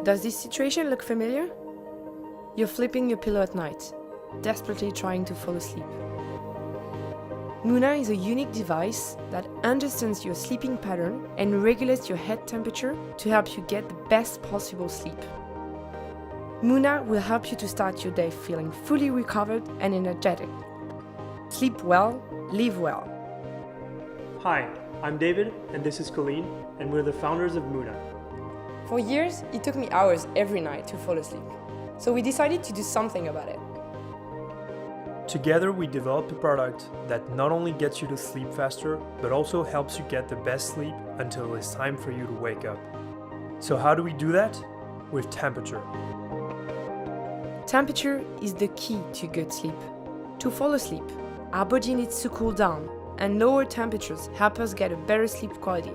Does this situation look familiar? You're flipping your pillow at night, desperately trying to fall asleep. Moona is a unique device that understands your sleeping pattern and regulates your head temperature to help you get the best possible sleep. Moona will help you to start your day feeling fully recovered and energetic. Sleep well, live well. Hi, I'm David and this is Colleen, and we're the founders of Moona. For years, it took me hours every night to fall asleep, so we decided to do something about it. Together we developed a product that not only gets you to sleep faster, but also helps you get the best sleep until it's time for you to wake up. So how do we do that? With temperature. Temperature is the key to good sleep. To fall asleep, our body needs to cool down, and lower temperatures help us get a better sleep quality.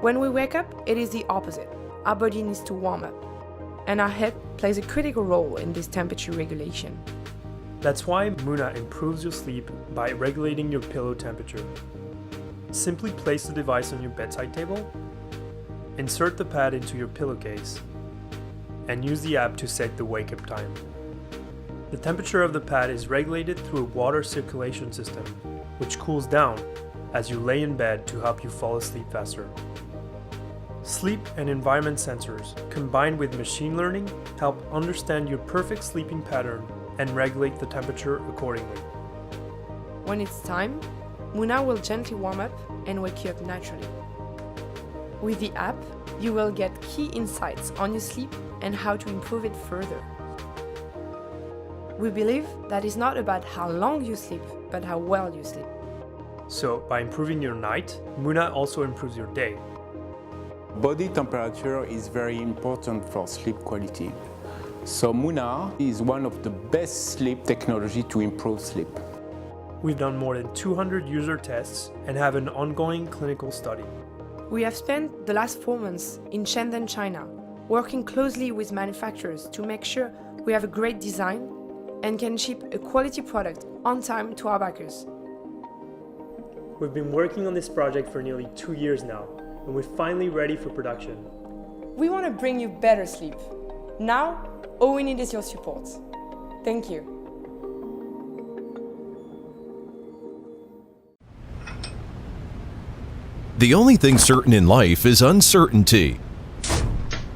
When we wake up, it is the opposite. Our body needs to warm up, and our head plays a critical role in this temperature regulation. That's why Moona improves your sleep by regulating your pillow temperature. Simply place the device on your bedside table, insert the pad into your pillowcase, and use the app to set the wake-up time. The temperature of the pad is regulated through a water circulation system, which cools down as you lay in bed to help you fall asleep faster. Sleep and environment sensors, combined with machine learning, help understand your perfect sleeping pattern and regulate the temperature accordingly. When it's time, Moona will gently warm up and wake you up naturally. With the app, you will get key insights on your sleep and how to improve it further. We believe that it's not about how long you sleep, but how well you sleep. So, by improving your night, Moona also improves your day. Body temperature is very important for sleep quality. So Moona is one of the best sleep technology to improve sleep. We've done more than 200 user tests and have an ongoing clinical study. We have spent the last 4 months in Shenzhen, China, working closely with manufacturers to make sure we have a great design and can ship a quality product on time to our backers. We've been working on this project for nearly 2 years now, and we're finally ready for production. We want to bring you better sleep. Now, all we need is your support. Thank you. The only thing certain in life is uncertainty.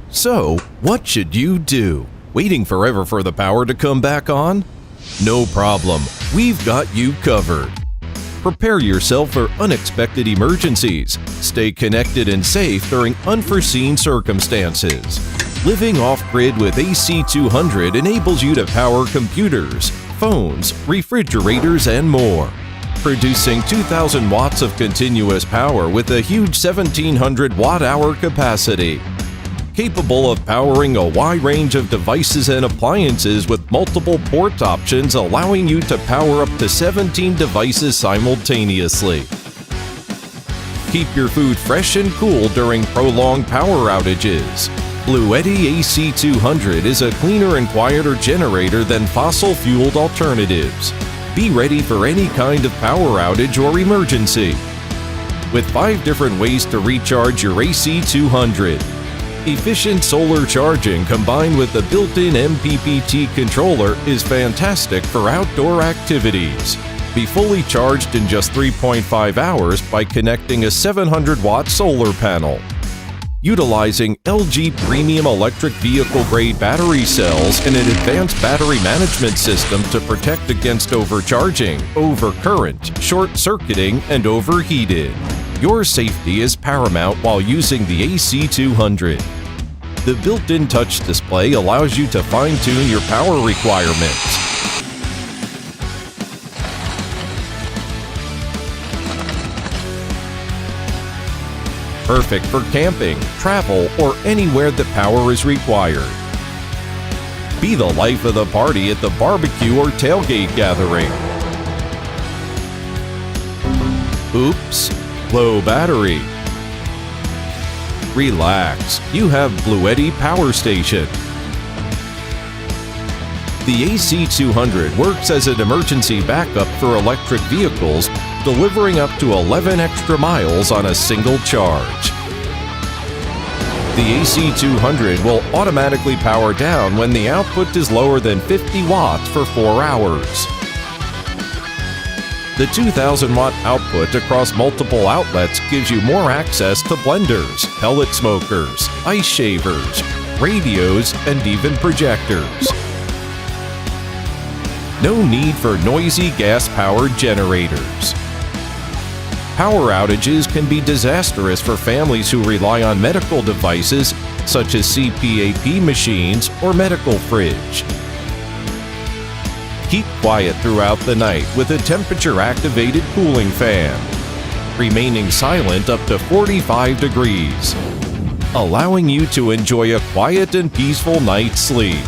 So, what should you do? Waiting forever for the power to come back on? No problem, we've got you covered. Prepare yourself for unexpected emergencies. Stay connected and safe during unforeseen circumstances. Living off-grid with AC200 enables you to power computers, phones, refrigerators, and more. Producing 2,000 watts of continuous power with a huge 1,700 watt-hour capacity. Capable of powering a wide range of devices and appliances with multiple port options, allowing you to power up to 17 devices simultaneously. Keep your food fresh and cool during prolonged power outages. BLUETTI AC200 is a cleaner and quieter generator than fossil-fueled alternatives. Be ready for any kind of power outage or emergency. With 5 different ways to recharge your AC200. Efficient solar charging combined with the built-in MPPT controller is fantastic for outdoor activities. Be fully charged in just 3.5 hours by connecting a 700-watt solar panel. Utilizing LG Premium Electric Vehicle-grade battery cells and an advanced battery management system to protect against overcharging, overcurrent, short-circuiting, and overheated. Your safety is paramount while using the AC200. The built-in touch display allows you to fine-tune your power requirements. Perfect for camping, travel, or anywhere the power is required. Be the life of the party at the barbecue or tailgate gathering. Oops, low battery. Relax, you have BLUETTI Power Station. The AC200 works as an emergency backup for electric vehicles, delivering up to 11 extra miles on a single charge. The AC200 will automatically power down when the output is lower than 50 watts for 4 hours. The 2,000-watt output across multiple outlets gives you more access to blenders, pellet smokers, ice shavers, radios, and even projectors. No need for noisy gas-powered generators. Power outages can be disastrous for families who rely on medical devices such as CPAP machines or medical fridge. Keep quiet throughout the night with a temperature-activated cooling fan, remaining silent up to 45 degrees, allowing you to enjoy a quiet and peaceful night's sleep.